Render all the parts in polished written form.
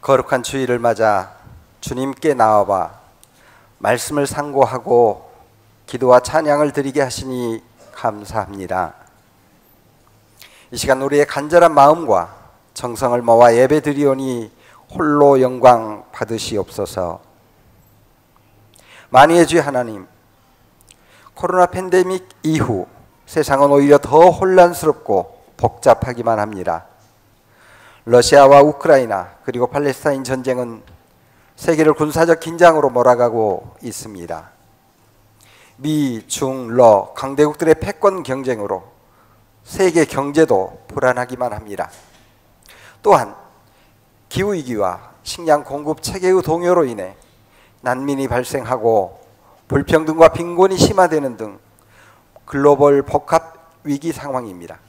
거룩한 주일을 맞아 주님께 나와봐 말씀을 상고하고 기도와 찬양을 드리게 하시니 감사합니다. 이 시간 우리의 간절한 마음과 정성을 모아 예배 드리오니 홀로 영광 받으시옵소서. 만유의 주 하나님, 코로나 팬데믹 이후 세상은 오히려 더 혼란스럽고 복잡하기만 합니다. 러시아와 우크라이나 그리고 팔레스타인 전쟁은 세계를 군사적 긴장으로 몰아가고 있습니다. 미, 중, 러 강대국들의 패권 경쟁으로 세계 경제도 불안하기만 합니다. 또한 기후위기와 식량 공급 체계의 동요로 인해 난민이 발생하고 불평등과 빈곤이 심화되는 등 글로벌 복합 위기 상황입니다.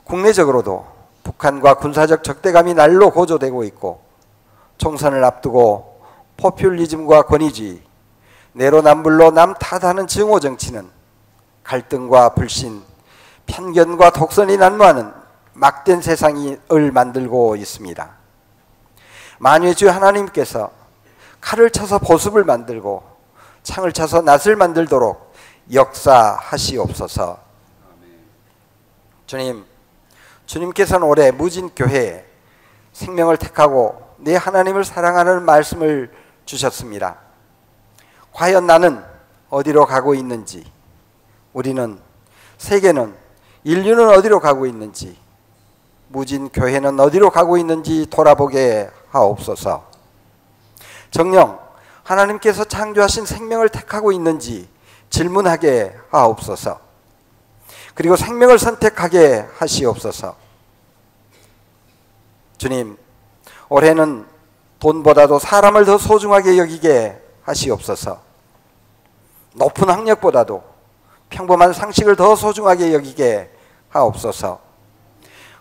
국내적으로도 북한과 군사적 적대감이 날로 고조되고 있고 총선을 앞두고 포퓰리즘과 권위주의, 내로남불로 남 탓하는 증오 정치는 갈등과 불신, 편견과 독선이 난무하는 막된 세상을 만들고 있습니다. 만유의 주 하나님께서 칼을 쳐서 보습을 만들고 창을 쳐서 낫을 만들도록 역사하시옵소서. 주님께서는 올해 무진교회에 생명을 택하고 내 하나님을 사랑하는 말씀을 주셨습니다. 과연 나는 어디로 가고 있는지, 우리는, 세계는, 인류는 어디로 가고 있는지, 무진교회는 어디로 가고 있는지 돌아보게 하옵소서. 정녕 하나님께서 창조하신 생명을 택하고 있는지 질문하게 하옵소서. 그리고 생명을 선택하게 하시옵소서. 주님, 올해는 돈보다도 사람을 더 소중하게 여기게 하시옵소서. 높은 학력보다도 평범한 상식을 더 소중하게 여기게 하옵소서.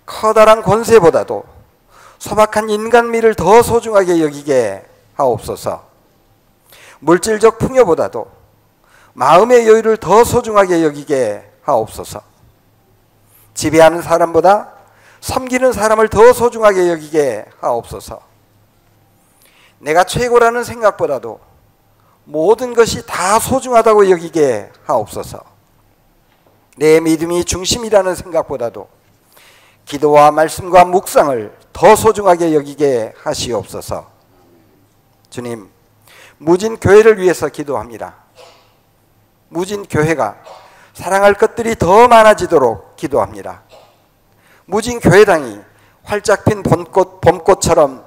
커다란 권세보다도 소박한 인간미를 더 소중하게 여기게 하옵소서. 물질적 풍요보다도 마음의 여유를 더 소중하게 여기게 하옵소서. 지배하는 사람보다 섬기는 사람을 더 소중하게 여기게 하옵소서. 내가 최고라는 생각보다도 모든 것이 다 소중하다고 여기게 하옵소서. 내 믿음이 중심이라는 생각보다도 기도와 말씀과 묵상을 더 소중하게 여기게 하시옵소서. 주님, 무진교회를 위해서 기도합니다. 무진교회가 사랑할 것들이 더 많아지도록 기도합니다. 무진교회당이 활짝 핀 봄꽃처럼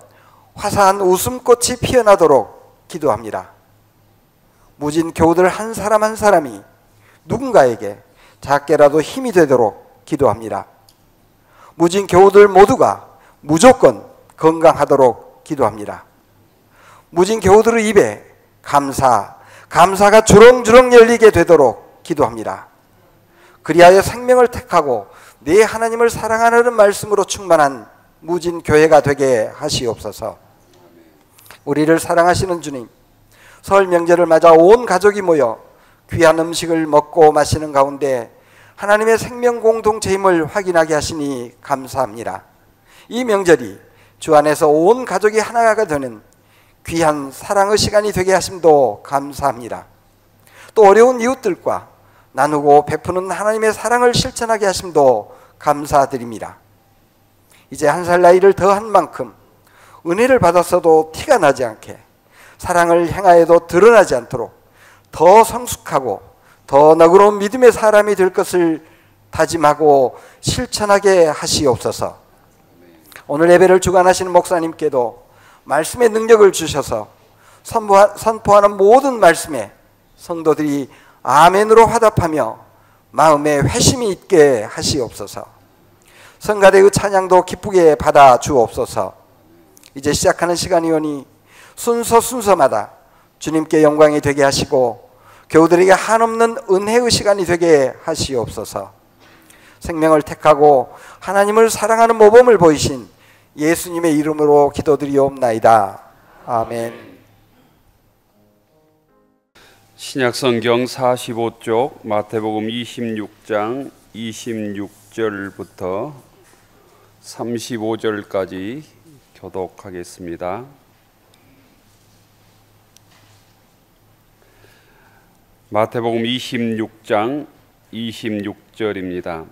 화사한 웃음꽃이 피어나도록 기도합니다. 무진교우들 한 사람 한 사람이 누군가에게 작게라도 힘이 되도록 기도합니다. 무진교우들 모두가 무조건 건강하도록 기도합니다. 무진교우들의 입에 감사가 주렁주렁 열리게 되도록 기도합니다. 그리하여 생명을 택하고 내 하나님을 사랑하는 말씀으로 충만한 무진교회가 되게 하시옵소서. 우리를 사랑하시는 주님, 설 명절을 맞아 온 가족이 모여 귀한 음식을 먹고 마시는 가운데 하나님의 생명 공동체임을 확인하게 하시니 감사합니다. 이 명절이 주 안에서 온 가족이 하나가 되는 귀한 사랑의 시간이 되게 하심도 감사합니다. 또 어려운 이웃들과 나누고 베푸는 하나님의 사랑을 실천하게 하심도 감사드립니다. 이제 한 살 나이를 더한 만큼 은혜를 받았어도 티가 나지 않게, 사랑을 행하여도 드러나지 않도록 더 성숙하고 더 너그러운 믿음의 사람이 될 것을 다짐하고 실천하게 하시옵소서. 오늘 예배를 주관하시는 목사님께도 말씀의 능력을 주셔서 선포하는 모든 말씀에 성도들이 아멘으로 화답하며 마음에 회심이 있게 하시옵소서. 성가대의 찬양도 기쁘게 받아 주옵소서. 이제 시작하는 시간이오니 순서마다 주님께 영광이 되게 하시고 교우들에게 한없는 은혜의 시간이 되게 하시옵소서. 생명을 택하고 하나님을 사랑하는 모범을 보이신 예수님의 이름으로 기도드리옵나이다. 아멘. 신약성경 45쪽 마태복음 26장 26절부터 35절까지 교독하겠습니다. 마태복음 26장 26절입니다.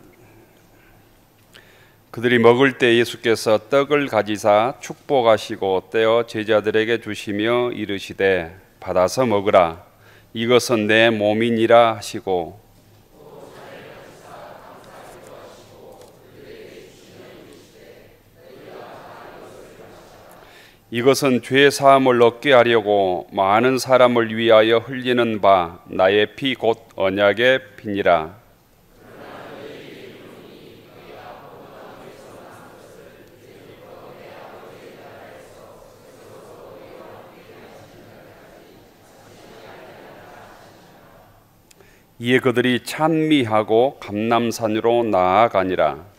그들이 먹을 때 예수께서 떡을 가지사 축복하시고 떼어 제자들에게 주시며 이르시되 받아서 먹으라. 이것은 내 몸이니라 하시고 이것은 죄 사함을 얻게 하려고 많은 사람을 위하여 흘리는 바 나의 피 곧 언약의 피니라. 이에 그들이 찬미하고 감람산으로 나아가니라.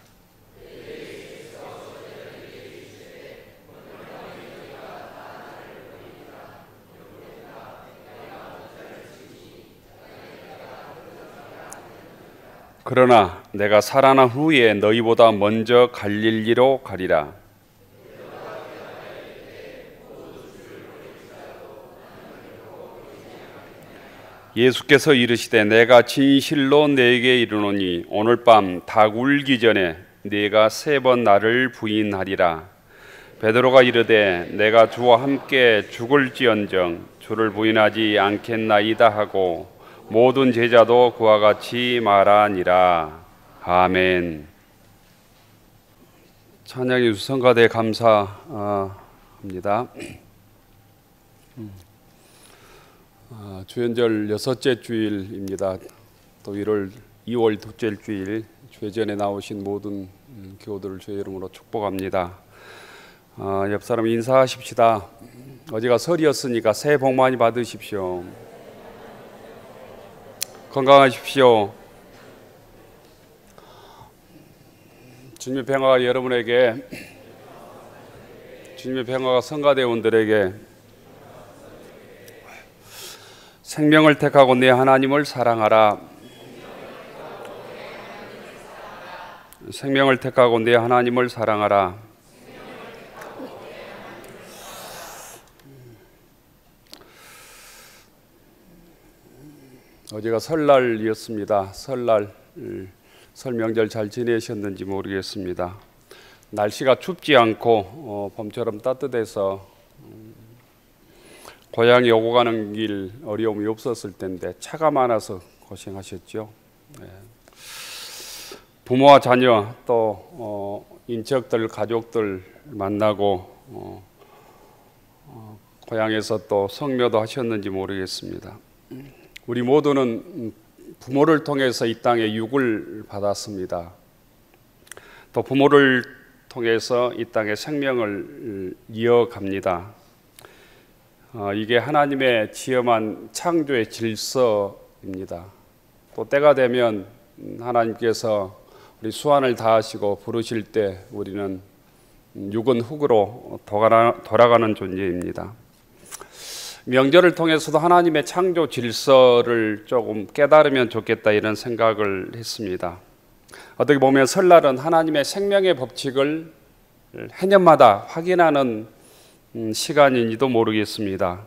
그러나 내가 살아난 후에 너희보다 먼저 갈릴리로 가리라. 예수께서 이르시되 내가 진실로 네게 이르노니 오늘 밤 닭 울기 전에 네가 3번 나를 부인하리라. 베드로가 이르되 내가 주와 함께 죽을지언정 주를 부인하지 않겠나이다 하고 모든 제자도 그와 같이 말하니라. 아멘. 찬양의 성가대 감사합니다. 주연절 6째 주일입니다. 또 2월 둘째 주일 주회전에 나오신 모든 교우들을 주의 이름으로 축복합니다. 옆 사람 인사하십시다. 어제가 설이었으니까 새해 복 많이 받으십시오. 건강하십시오. 주님의 평화가 여러분에게, 주님의 평화가 성가대원들에게 생명을 택하고 내 하나님을 사랑하라. 생명을 택하고 내 하나님을 사랑하라. 어제가 설날이었습니다. 설날, 설 명절 잘 지내셨는지 모르겠습니다. 날씨가 춥지 않고 봄처럼 따뜻해서 고향에 오고 가는 길 어려움이 없었을 텐데 차가 많아서 고생하셨죠. 네. 부모와 자녀 또 인척들 가족들 만나고 고향에서 또 성묘도 하셨는지 모르겠습니다. 우리 모두는 부모를 통해서 이 땅에 육을 받았습니다. 또 부모를 통해서 이 땅에 생명을 이어갑니다. 이게 하나님의 지엄한 창조의 질서입니다. 또 때가 되면 하나님께서 우리 수완을 다하시고 부르실 때 우리는 육은 흙으로 돌아가는 존재입니다. 명절을 통해서도 하나님의 창조 질서를 조금 깨달으면 좋겠다 이런 생각을 했습니다. 어떻게 보면 설날은 하나님의 생명의 법칙을 해년마다 확인하는 시간인지도 모르겠습니다.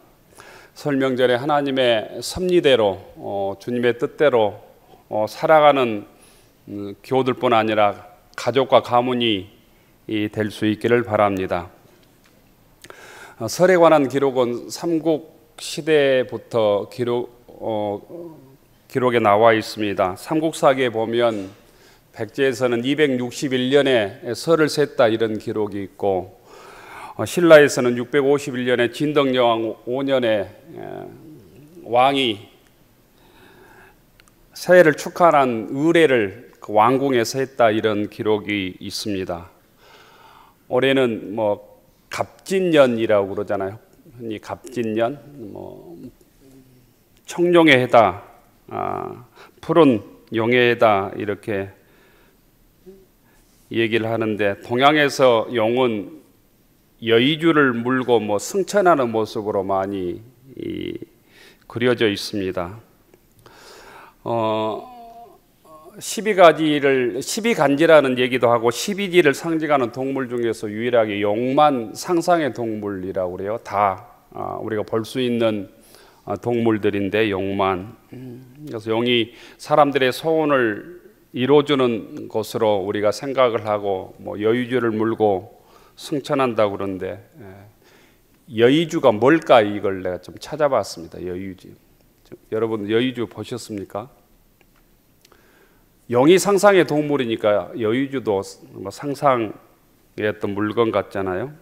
설 명절에 하나님의 섭리대로 주님의 뜻대로 살아가는 교우들뿐 아니라 가족과 가문이 될 수 있기를 바랍니다. 설에 관한 기록은 삼국 시대부터 기록에 나와 있습니다. 삼국사기에 보면 백제에서는 261년에 설을 셌다 이런 기록이 있고 신라에서는 651년에 진덕여왕 5년에 왕이 새해를 축하하는 의례를 왕궁에서 했다 이런 기록이 있습니다. 올해는 갑진년이라고 그러잖아요. 흔히 갑진년, 청룡의 해다, 푸른 용의 해다 이렇게 얘기를 하는데 동양에서 용은 여의주를 물고 승천하는 모습으로 많이 그려져 있습니다. 12간지라는 얘기도 하고 12지를 상징하는 동물 중에서 유일하게 용만 상상의 동물이라고 그래요. 다 우리가 볼 수 있는 동물들인데 용만. 그래서 용이 사람들의 소원을 이루어주는 것으로 우리가 생각을 하고 뭐 여의주를 물고 승천한다고 그러는데 여의주가 뭘까 이걸 내가 좀 찾아봤습니다. 여의주. 여러분 여의주 보셨습니까? 용이 상상의 동물이니까 여의주도 상상의 어떤 물건 같잖아요.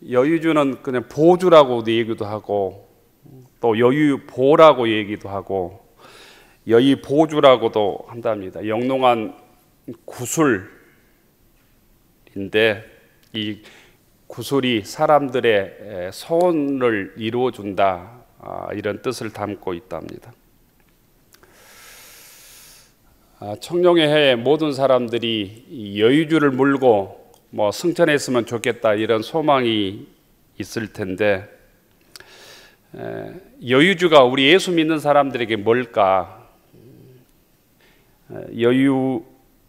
여의주는 그냥 보주라고도 얘기도 하고 또 여의보라고 얘기도 하고 여의보주라고도 한답니다. 영롱한 구슬인데 이 구슬이 사람들의 소원을 이루어준다, 이런 뜻을 담고 있답니다. 청룡의 해에 모든 사람들이 여의주를 물고 뭐 승천했으면 좋겠다 이런 소망이 있을 텐데 여의주가 우리 예수 믿는 사람들에게 뭘까?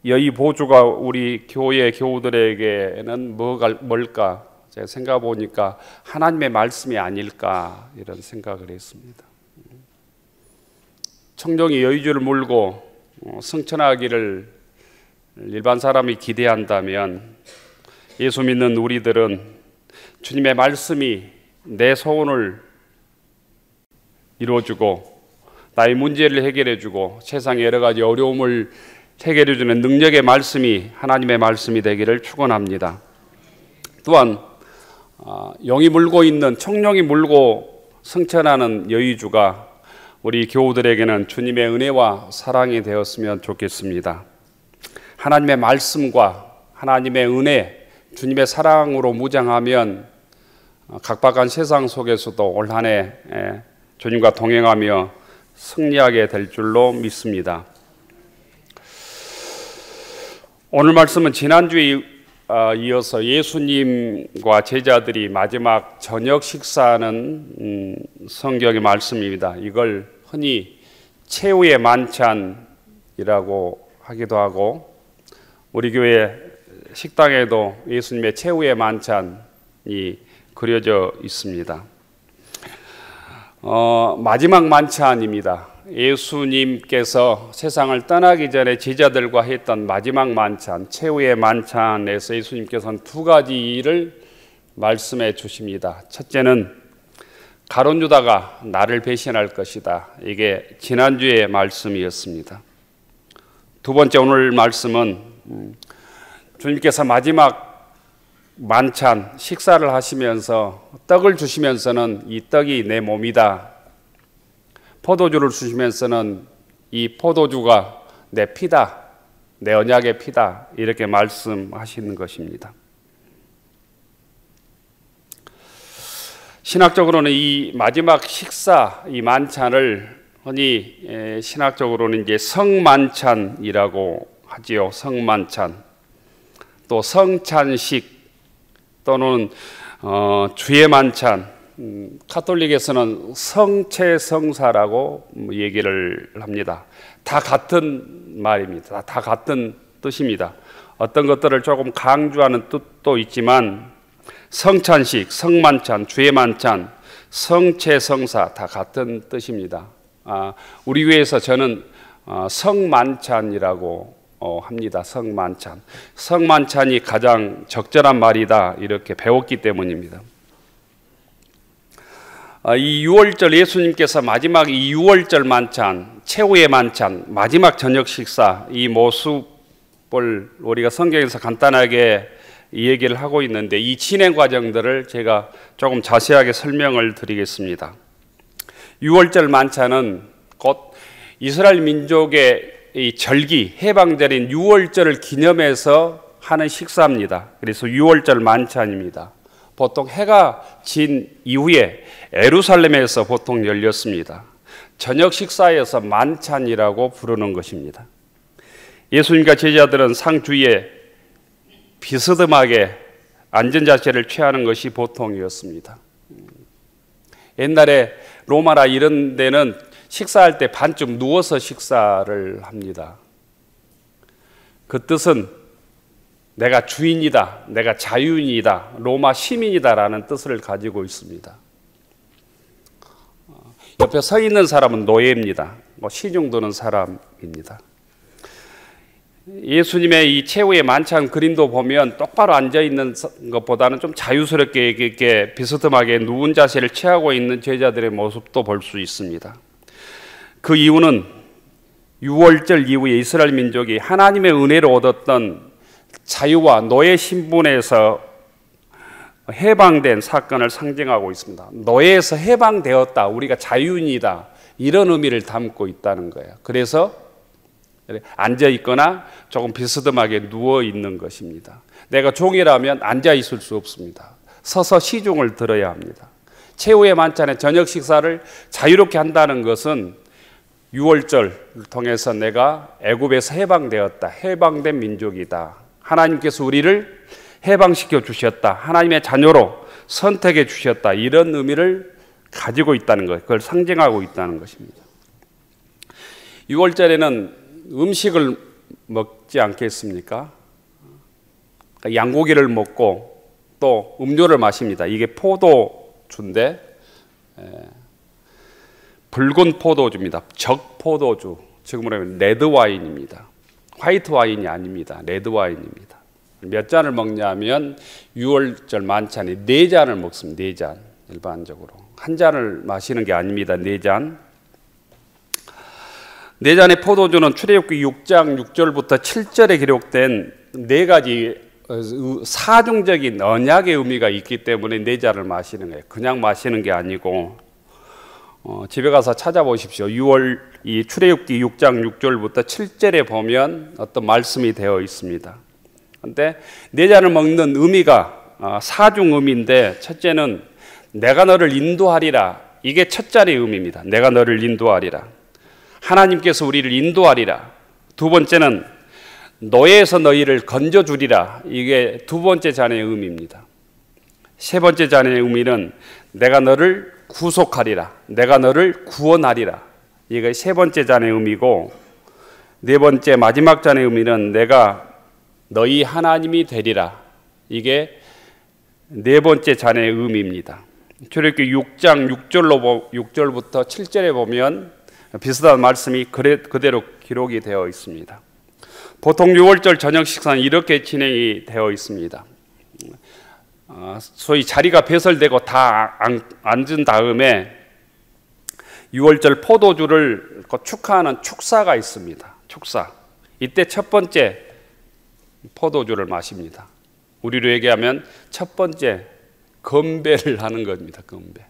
여의보주가 우리 교회 교우들에게는 뭘까? 제가 생각해 보니까 하나님의 말씀이 아닐까 이런 생각을 했습니다. 청룡이 여의주를 물고 승천하기를 일반 사람이 기대한다면 예수 믿는 우리들은 주님의 말씀이 내 소원을 이루어주고 나의 문제를 해결해주고 세상의 여러 가지 어려움을 해결해주는 능력의 말씀이 하나님의 말씀이 되기를 축원합니다. 또한 용이 물고 있는 청룡이 물고 승천하는 여의주가 우리 교우들에게는 주님의 은혜와 사랑이 되었으면 좋겠습니다. 하나님의 말씀과 하나님의 은혜, 주님의 사랑으로 무장하면 각박한 세상 속에서도 올 한 해 주님과 동행하며 승리하게 될 줄로 믿습니다. 오늘 말씀은 지난주에 이어서 예수님과 제자들이 마지막 저녁 식사하는 성경의 말씀입니다. 이걸 흔히 최후의 만찬이라고 하기도 하고 우리 교회 식당에도 예수님의 최후의 만찬이 그려져 있습니다. 마지막 만찬입니다. 예수님께서 세상을 떠나기 전에 제자들과 했던 마지막 만찬, 최후의 만찬에서 예수님께서는 두 가지 일을 말씀해 주십니다. 첫째는 가룟 유다가 나를 배신할 것이다. 이게 지난주의 말씀이었습니다. 두 번째 오늘 말씀은 주님께서 마지막 만찬 식사를 하시면서 떡을 주시면서는 이 떡이 내 몸이다. 포도주를 주시면서는 이 포도주가 내 피다, 내 언약의 피다, 이렇게 말씀하시는 것입니다. 신학적으로는 이 마지막 식사, 이 만찬을 흔히 신학적으로는 이제 성만찬이라고 하지요. 성만찬, 또 성찬식 또는 주의 만찬. 카톨릭에서는 성체성사라고 얘기를 합니다. 다 같은 말입니다. 다 같은 뜻입니다. 어떤 것들을 조금 강조하는 뜻도 있지만 성찬식, 성만찬, 주의 만찬, 성체성사 다 같은 뜻입니다. 우리 교회에서 저는 성만찬이라고 합니다. 성만찬. 성만찬이 가장 적절한 말이다 이렇게 배웠기 때문입니다. 이 유월절 예수님께서 마지막 이 유월절 만찬, 최후의 만찬, 마지막 저녁 식사 이 모습을 우리가 성경에서 간단하게 이 얘기를 하고 있는데 이 진행 과정들을 제가 조금 자세하게 설명을 드리겠습니다. 유월절 만찬은 곧 이스라엘 민족의 이 절기, 해방절인 유월절을 기념해서 하는 식사입니다. 그래서 유월절 만찬입니다. 보통 해가 진 이후에 예루살렘에서 보통 열렸습니다. 저녁 식사에서 만찬이라고 부르는 것입니다. 예수님과 제자들은 상 주위에 비스듬하게 앉은 자세를 취하는 것이 보통이었습니다. 옛날에 로마나 이런 데는 식사할 때 반쯤 누워서 식사를 합니다. 그 뜻은 내가 주인이다, 내가 자유인이다, 로마 시민이다라는 뜻을 가지고 있습니다. 옆에 서 있는 사람은 노예입니다. 시중 드는 사람입니다. 예수님의 이 최후의 만찬 그림도 보면 똑바로 앉아있는 것보다는 좀 자유스럽게 이렇게 비스듬하게 누운 자세를 취하고 있는 제자들의 모습도 볼 수 있습니다. 그 이유는 유월절 이후에 이스라엘 민족이 하나님의 은혜로 얻었던 자유와 노예 신분에서 해방된 사건을 상징하고 있습니다. 노예에서 해방되었다, 우리가 자유인이다, 이런 의미를 담고 있다는 거예요. 그래서 앉아 있거나 조금 비스듬하게 누워 있는 것입니다. 내가 종이라면 앉아 있을 수 없습니다. 서서 시중을 들어야 합니다. 최후의 만찬의 저녁 식사를 자유롭게 한다는 것은 유월절을 통해서 내가 애굽에서 해방되었다, 해방된 민족이다, 하나님께서 우리를 해방시켜 주셨다, 하나님의 자녀로 선택해 주셨다, 이런 의미를 가지고 있다는 것, 그걸 상징하고 있다는 것입니다. 유월절에는 음식을 먹지 않겠습니까? 양고기를 먹고 또 음료를 마십니다. 이게 포도주인데 붉은 포도주입니다. 적포도주, 지금으로 하면 레드와인입니다. 화이트 와인이 아닙니다. 레드와인입니다. 몇 잔을 먹냐면 유월절 만찬에 4잔을 먹습니다. 4잔, 일반적으로. 한 잔을 마시는 게 아닙니다. 4잔. 4잔의 포도주는 출애굽기 6장 6절부터 7절에 기록된 4가지 사중적인 언약의 의미가 있기 때문에 4잔을 마시는 거예요. 그냥 마시는 게 아니고 집에 가서 찾아보십시오. 이 출애굽기 6장 6절부터 7절에 보면 어떤 말씀이 되어 있습니다. 그런데 4잔을 먹는 의미가 사중 의미인데, 첫째는 내가 너를 인도하리라, 이게 첫 자리의 의미입니다. 내가 너를 인도하리라, 하나님께서 우리를 인도하리라. 두 번째는 노예에서 너희를 건져주리라, 이게 두 번째 잔의 의미입니다. 세 번째 잔의 의미는 내가 너를 구속하리라, 내가 너를 구원하리라, 이게 세 번째 잔의 의미고, 네 번째 마지막 잔의 의미는 내가 너희 하나님이 되리라, 이게 네 번째 잔의 의미입니다. 출애굽기 6장 6절부터 7절에 보면 비슷한 말씀이 그대로 기록이 되어 있습니다. 보통 유월절 저녁 식사는 이렇게 진행이 되어 있습니다. 소위 자리가 배설되고 다 앉은 다음에 유월절 포도주를 축하하는 축사가 있습니다. 축사. 이때 첫 번째 포도주를 마십니다. 우리로 얘기하면 첫 번째 건배를 하는 겁니다. 건배.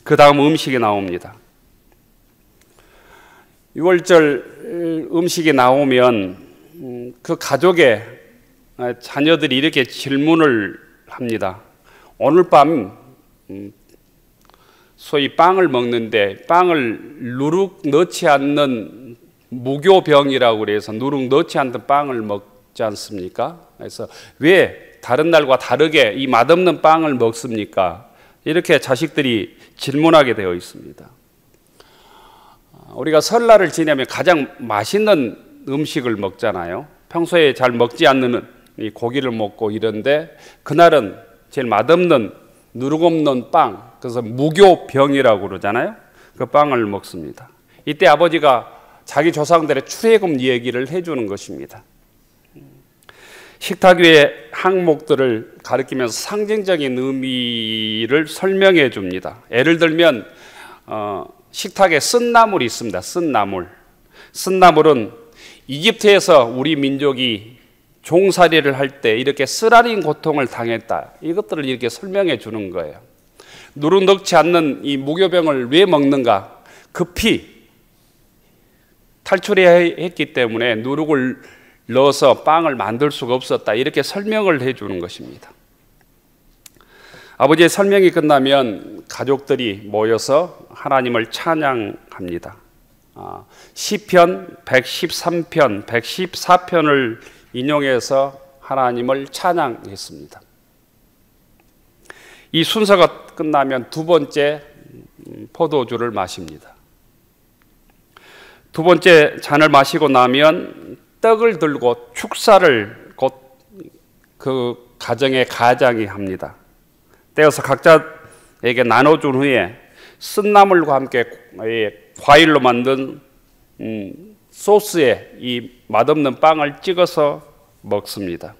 그 다음 음식이 나옵니다. 유월절 음식이 나오면 그 가족의 자녀들이 이렇게 질문을 합니다. 오늘 밤 소위 빵을 먹는데 빵을 누룩 넣지 않는 무교병이라고 그래서 누룩 넣지 않는 빵을 먹지 않습니까? 그래서 왜 다른 날과 다르게 이 맛없는 빵을 먹습니까? 이렇게 자식들이 질문하게 되어 있습니다. 우리가 설날을 지내면 가장 맛있는 음식을 먹잖아요. 평소에 잘 먹지 않는 이 고기를 먹고 이런데 그날은 제일 맛없는 누룩 없는 빵, 그래서 무교병이라고 그러잖아요. 그 빵을 먹습니다. 이때 아버지가 자기 조상들의 출애굽 얘기를 해주는 것입니다. 식탁 위의 항목들을 가리키면서 상징적인 의미를 설명해 줍니다. 예를 들면 식탁에 쓴나물이 있습니다. 쓴나물. 쓴나물은 이집트에서 우리 민족이 종살이를 할 때 이렇게 쓰라린 고통을 당했다, 이것들을 이렇게 설명해 주는 거예요. 누룩 넣지 않는 이 무교병을 왜 먹는가? 급히 탈출해야 했기 때문에 누룩을 넣어서 빵을 만들 수가 없었다, 이렇게 설명을 해 주는 것입니다. 아버지의 설명이 끝나면 가족들이 모여서 하나님을 찬양합니다. 시편 113편, 114편을 인용해서 하나님을 찬양했습니다. 이 순서가 끝나면 두 번째 포도주를 마십니다. 두 번째 잔을 마시고 나면 떡을 들고 축사를 곧 그 가정의 가장이 합니다. 떼어서 각자에게 나눠준 후에 쓴나물과 함께 과일로 만든 소스에 이 맛없는 빵을 찍어서 먹습니다.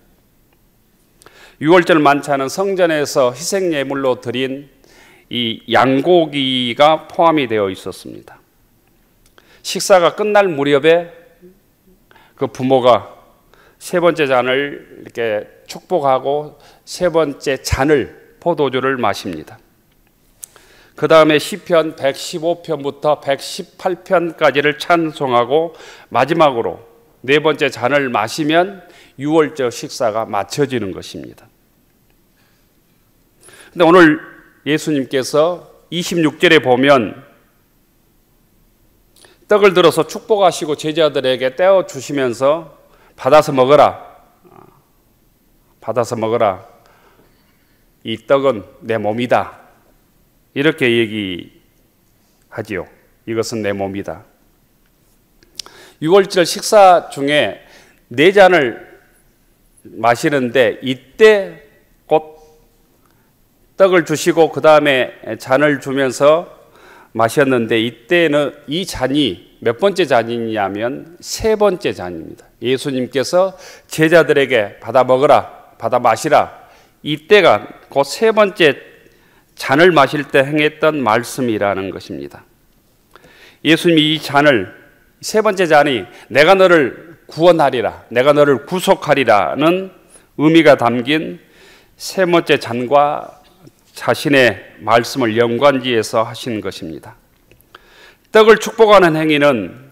유월절 만찬은 성전에서 희생예물로 드린 이 양고기가 포함이 되어 있었습니다. 식사가 끝날 무렵에 그 부모가 세 번째 잔을 이렇게 축복하고 세 번째 잔을 포도주를 마십니다. 그 다음에 시편 115편부터 118편까지를 찬송하고 마지막으로 네 번째 잔을 마시면 유월절 식사가 마쳐지는 것입니다. 근데 오늘 예수님께서 26절에 보면 떡을 들어서 축복하시고 제자들에게 떼어 주시면서 받아서 먹어라. 받아서 먹어라. 이 떡은 내 몸이다. 이렇게 얘기하지요. 이것은 내 몸이다. 유월절 식사 중에 네 잔을 마시는데 이때 곧 떡을 주시고 그 다음에 잔을 주면서 마셨는데 이때는 이 잔이 몇 번째 잔이냐면 세 번째 잔입니다. 예수님께서 제자들에게 받아 먹으라, 받아 마시라. 이때가 곧 세 번째 잔을 마실 때 행했던 말씀이라는 것입니다. 예수님이 이 잔을 세 번째 잔이 내가 너를 구원하리라, 내가 너를 구속하리라는 의미가 담긴 세 번째 잔과 자신의 말씀을 연관지어서 하신 것입니다. 떡을 축복하는 행위는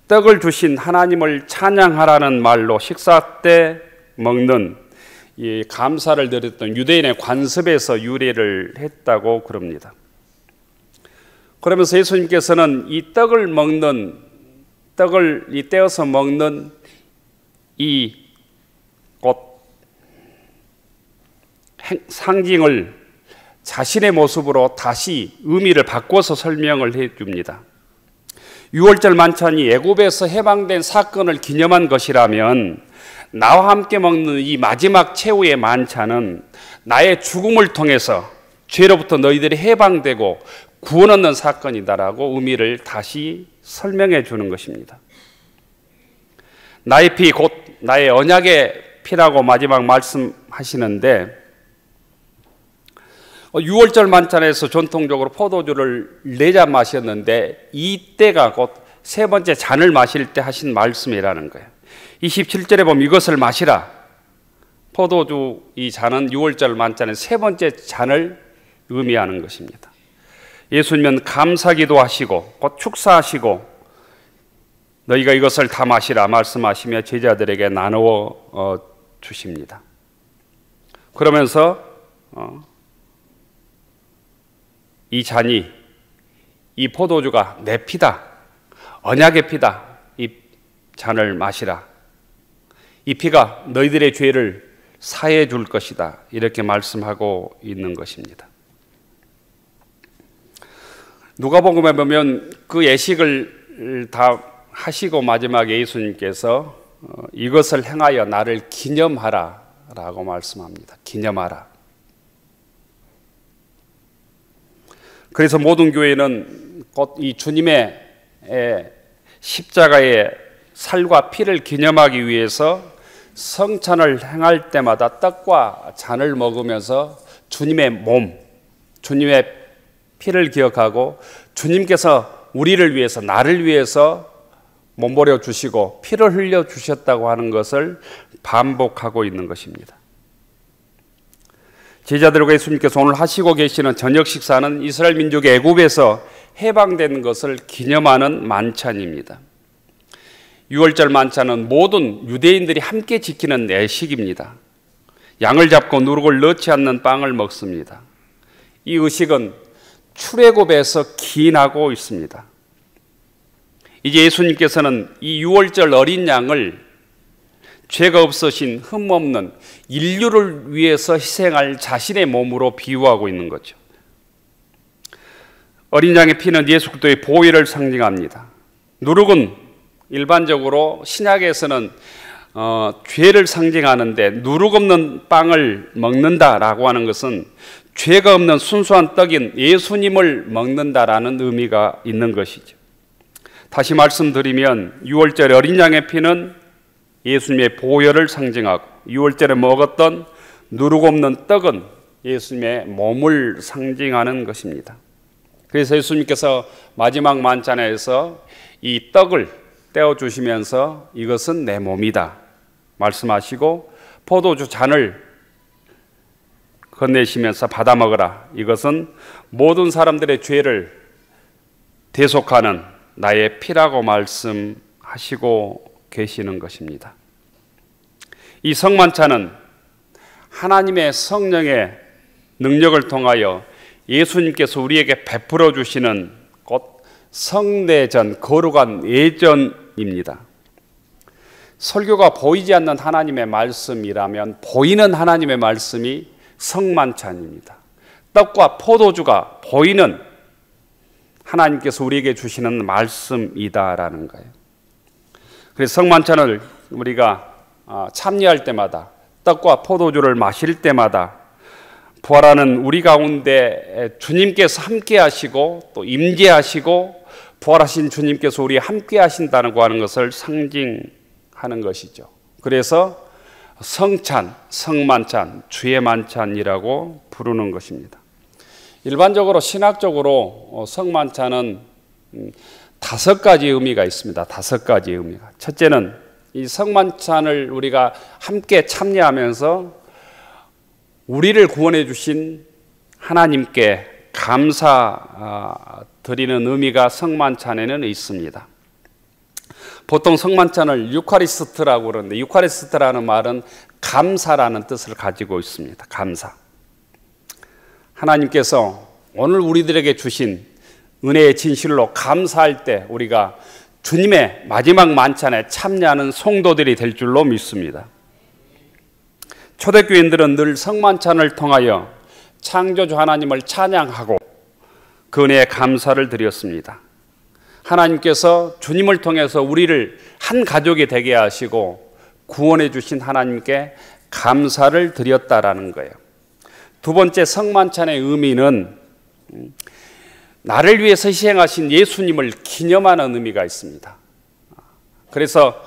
떡을 주신 하나님을 찬양하라는 말로 식사 때 먹는 이 감사를 드렸던 유대인의 관습에서 유래를 했다고 그럽니다. 그러면서 예수님께서는 이 떡을 떼어서 먹는 이 곧 상징을 자신의 모습으로 다시 의미를 바꿔서 설명을 해 줍니다. 유월절 만찬이 애굽에서 해방된 사건을 기념한 것이라면 나와 함께 먹는 이 마지막 최후의 만찬은 나의 죽음을 통해서 죄로부터 너희들이 해방되고 구원 얻는 사건이다라고 의미를 다시 설명해 주는 것입니다. 나의 피 곧 나의 언약의 피라고 마지막 말씀하시는데 유월절 만찬에서 전통적으로 포도주를 네 잔 마셨는데 이때가 곧 세 번째 잔을 마실 때 하신 말씀이라는 거예요. 27절에 보면 이것을 마시라. 포도주 이 잔은 유월절 만찬의 세 번째 잔을 의미하는 것입니다. 예수님은 감사기도 하시고 곧 축사하시고 너희가 이것을 다 마시라 말씀하시며 제자들에게 나누어 주십니다. 그러면서 이 잔이 이 포도주가 내 피다. 언약의 피다. 이 잔을 마시라. 이 피가 너희들의 죄를 사해 줄 것이다. 이렇게 말씀하고 있는 것입니다. 누가복음에 보면 그 예식을 다 하시고 마지막에 예수님께서 이것을 행하여 나를 기념하라 라고 말씀합니다. 기념하라. 그래서 모든 교회는 곧 이 주님의 십자가의 살과 피를 기념하기 위해서 성찬을 행할 때마다 떡과 잔을 먹으면서 주님의 몸, 주님의 피를 기억하고 주님께서 우리를 위해서, 나를 위해서 몸버려 주시고 피를 흘려 주셨다고 하는 것을 반복하고 있는 것입니다. 제자들과 예수님께서 오늘 하시고 계시는 저녁 식사는 이스라엘 민족이 애굽에서 해방된 것을 기념하는 만찬입니다. 유월절 만찬은 모든 유대인들이 함께 지키는 내식입니다. 양을 잡고 누룩을 넣지 않는 빵을 먹습니다. 이 의식은 출애굽에서 기인하고 있습니다. 이제 예수님께서는 이 유월절 어린 양을 죄가 없으신 흠없는 인류를 위해서 희생할 자신의 몸으로 비유하고 있는 거죠. 어린 양의 피는 예수 그리스도의 보혈을 상징합니다. 누룩은 일반적으로 신약에서는 죄를 상징하는데 누룩 없는 빵을 먹는다라고 하는 것은 죄가 없는 순수한 떡인 예수님을 먹는다라는 의미가 있는 것이죠. 다시 말씀드리면 유월절의 어린 양의 피는 예수님의 보혈을 상징하고 유월절에 먹었던 누룩 없는 떡은 예수님의 몸을 상징하는 것입니다. 그래서 예수님께서 마지막 만찬에서 이 떡을 떼어주시면서 이것은 내 몸이다 말씀하시고 포도주 잔을 건네시면서 받아 먹으라. 이것은 모든 사람들의 죄를 대속하는 나의 피라고 말씀하시고 계시는 것입니다. 이 성만찬은 하나님의 성령의 능력을 통하여 예수님께서 우리에게 베풀어 주시는 곧 성례전, 거룩한 예전입니다. 설교가 보이지 않는 하나님의 말씀이라면 보이는 하나님의 말씀이 성만찬입니다. 떡과 포도주가 보이는 하나님께서 우리에게 주시는 말씀이다라는 거예요. 그래서 성만찬을 우리가 참여할 때마다 떡과 포도주를 마실 때마다 부활하는 우리 가운데 주님께서 함께 하시고 또 임재하시고 부활하신 주님께서 우리 함께 하신다고 하는 것을 상징하는 것이죠. 그래서 성찬, 성만찬, 주의 만찬이라고 부르는 것입니다. 일반적으로 신학적으로 성만찬은 5가지 의미가 있습니다. 5가지 의미가. 첫째는 이 성만찬을 우리가 함께 참여하면서 우리를 구원해 주신 하나님께 감사 드리는 의미가 성만찬에는 있습니다. 보통 성만찬을 유카리스트라고 그러는데 유카리스트라는 말은 감사라는 뜻을 가지고 있습니다. 감사. 하나님께서 오늘 우리들에게 주신 은혜의 진실로 감사할 때 우리가 주님의 마지막 만찬에 참여하는 성도들이 될 줄로 믿습니다. 초대교인들은 늘 성만찬을 통하여 창조주 하나님을 찬양하고 그 은혜에 감사를 드렸습니다. 하나님께서 주님을 통해서 우리를 한 가족이 되게 하시고 구원해 주신 하나님께 감사를 드렸다라는 거예요. 두 번째 성만찬의 의미는 나를 위해서 희생하신 예수님을 기념하는 의미가 있습니다. 그래서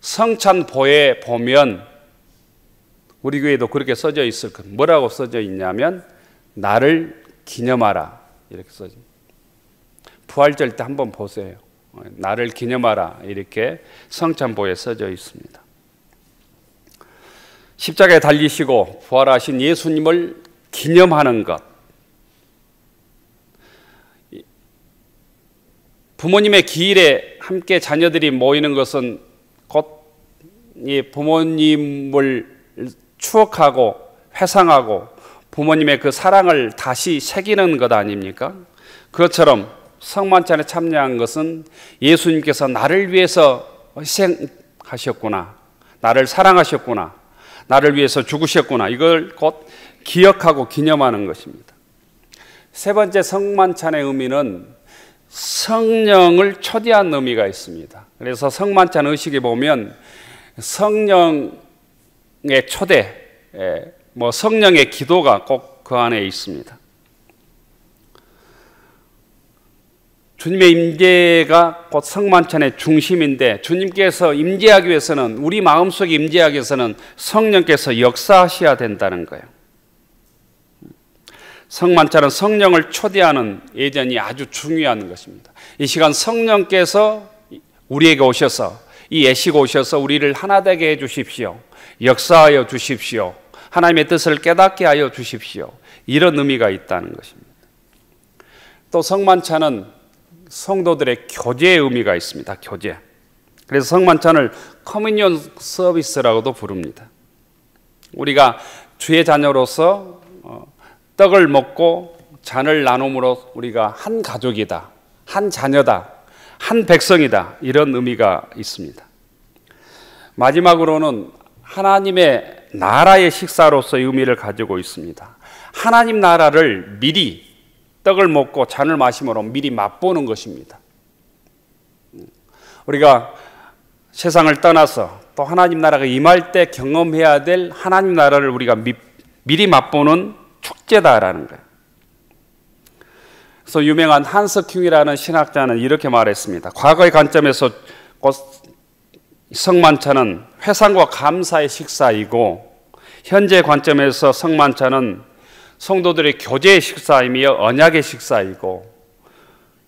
성찬보에 보면 우리 교회도 그렇게 써져 있을 거예요. 뭐라고 써져 있냐면 나를 기념하라 이렇게 써져 있습니다. 부활절 때 한번 보세요. 나를 기념하라 이렇게 성찬보에 써져 있습니다. 십자가에 달리시고 부활하신 예수님을 기념하는 것. 부모님의 기일에 함께 자녀들이 모이는 것은 곧 이 부모님을 추억하고 회상하고 부모님의 그 사랑을 다시 새기는 것 아닙니까? 그것처럼 성만찬에 참여한 것은 예수님께서 나를 위해서 희생하셨구나, 나를 사랑하셨구나, 나를 위해서 죽으셨구나, 이걸 곧 기억하고 기념하는 것입니다. 세 번째 성만찬의 의미는 성령을 초대한 의미가 있습니다. 그래서 성만찬 의식에 보면 성령의 초대, 성령의 기도가 꼭 그 안에 있습니다. 주님의 임재가 곧 성만찬의 중심인데 주님께서 임재하기 위해서는 우리 마음속에 임재하기 위해서는 성령께서 역사하셔야 된다는 거예요. 성만찬은 성령을 초대하는 예전이 아주 중요한 것입니다. 이 시간 성령께서 우리에게 오셔서 이 예시가 오셔서 우리를 하나 되게 해 주십시오. 역사하여 주십시오. 하나님의 뜻을 깨닫게 하여 주십시오. 이런 의미가 있다는 것입니다. 또 성만찬은 성도들의 교제의 의미가 있습니다. 교제. 그래서 성만찬을 커뮤니언 서비스라고도 부릅니다. 우리가 주의 자녀로서 떡을 먹고 잔을 나눔으로 우리가 한 가족이다, 한 자녀다, 한 백성이다, 이런 의미가 있습니다. 마지막으로는 하나님의 나라의 식사로서의 의미를 가지고 있습니다. 하나님 나라를 미리 떡을 먹고 잔을 마심으로 미리 맛보는 것입니다. 우리가 세상을 떠나서 또 하나님 나라가 임할 때 경험해야 될 하나님 나라를 우리가 미리 맛보는 축제다라는 거예요. 그래서 유명한 한스 큐이라는 신학자는 이렇게 말했습니다. 과거의 관점에서 성만찬은 회상과 감사의 식사이고, 현재 관점에서 성만찬은 성도들의 교제의 식사이며 언약의 식사이고,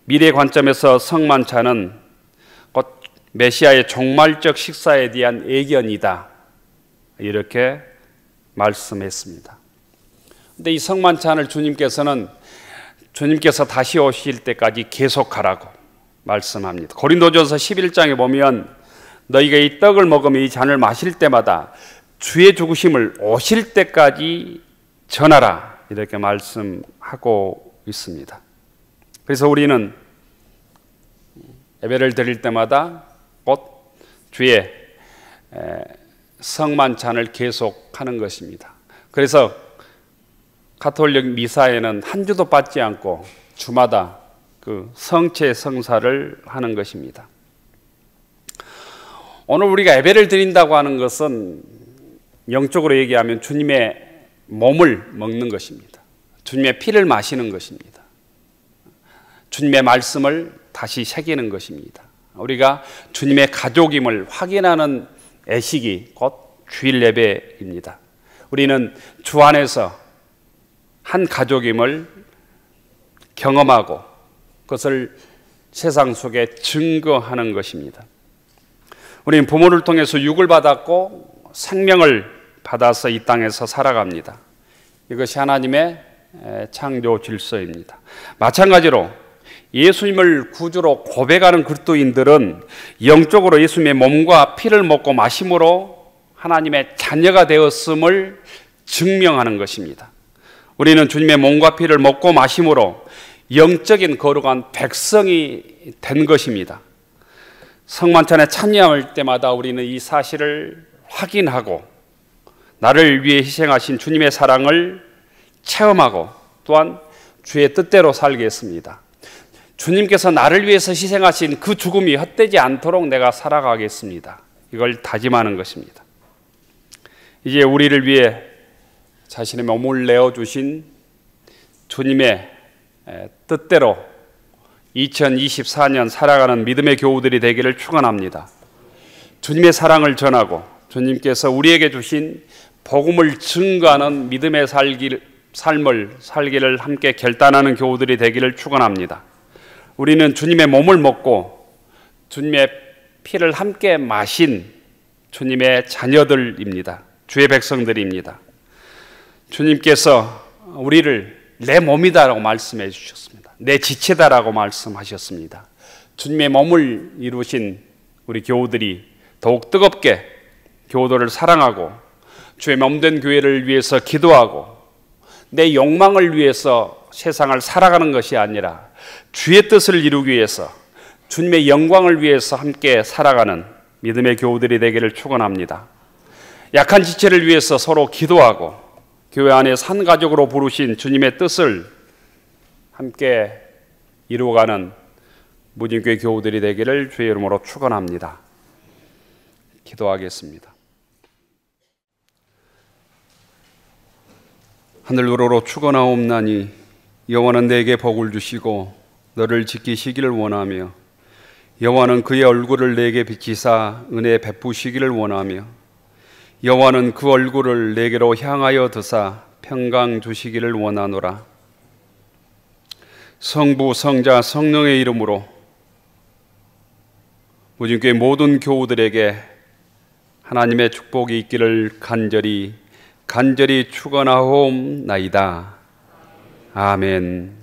미래 관점에서 성만찬은 곧 메시아의 종말적 식사에 대한 예견이다, 이렇게 말씀했습니다. 근데 이 성만찬을 주님께서 다시 오실 때까지 계속하라고 말씀합니다. 고린도전서 11장에 보면 너희가 이 떡을 먹으며 이 잔을 마실 때마다 주의 죽으심을 오실 때까지 전하라, 이렇게 말씀하고 있습니다. 그래서 우리는 예배를 드릴 때마다 곧 주의 성만찬을 계속하는 것입니다. 그래서 가톨릭 미사에는 한 주도 빠지지 않고 주마다 그 성체 성사를 하는 것입니다. 오늘 우리가 예배를 드린다고 하는 것은 영적으로 얘기하면 주님의 몸을 먹는 것입니다. 주님의 피를 마시는 것입니다. 주님의 말씀을 다시 새기는 것입니다. 우리가 주님의 가족임을 확인하는 예식이 곧 주일 예배입니다. 우리는 주 안에서 한 가족임을 경험하고 그것을 세상 속에 증거하는 것입니다. 우리는 부모를 통해서 육을 받았고 생명을 받아서 이 땅에서 살아갑니다. 이것이 하나님의 창조 질서입니다. 마찬가지로 예수님을 구주로 고백하는 그리스도인들은 영적으로 예수님의 몸과 피를 먹고 마심으로 하나님의 자녀가 되었음을 증명하는 것입니다. 우리는 주님의 몸과 피를 먹고 마심으로 영적인 거룩한 백성이 된 것입니다. 성만찬에 참여할 때마다 우리는 이 사실을 확인하고 나를 위해 희생하신 주님의 사랑을 체험하고 또한 주의 뜻대로 살겠습니다. 주님께서 나를 위해서 희생하신 그 죽음이 헛되지 않도록 내가 살아가겠습니다. 이걸 다짐하는 것입니다. 이제 우리를 위해 자신의 몸을 내어주신 주님의 뜻대로 2024년 살아가는 믿음의 교우들이 되기를 축원합니다. 주님의 사랑을 전하고 주님께서 우리에게 주신 복음을 증거하는 믿음의 삶을 살기를 함께 결단하는 교우들이 되기를 축원합니다. 우리는 주님의 몸을 먹고 주님의 피를 함께 마신 주님의 자녀들입니다. 주의 백성들입니다. 주님께서 우리를 내 몸이다라고 말씀해 주셨습니다. 내 지체다라고 말씀하셨습니다. 주님의 몸을 이루신 우리 교우들이 더욱 뜨겁게 교우들을 사랑하고 주의 몸된 교회를 위해서 기도하고 내 욕망을 위해서 세상을 살아가는 것이 아니라 주의 뜻을 이루기 위해서 주님의 영광을 위해서 함께 살아가는 믿음의 교우들이 되기를 축원합니다. 약한 지체를 위해서 서로 기도하고 교회 안에 한 가족으로 부르신 주님의 뜻을 함께 이루어가는 무진교회 교우들이 되기를 주의 이름으로 축원합니다. 기도하겠습니다. 하늘 우러러 축원하옵나니 여호와는 내게 복을 주시고 너를 지키시기를 원하며 여호와는 그의 얼굴을 내게 비치사 은혜 베푸시기를 원하며 여호와는 그 얼굴을 내게로 향하여 드사 평강 주시기를 원하노라. 성부 성자 성령의 이름으로 무진교회 모든 교우들에게 하나님의 축복이 있기를 간절히 축원하옵나이다. 아멘.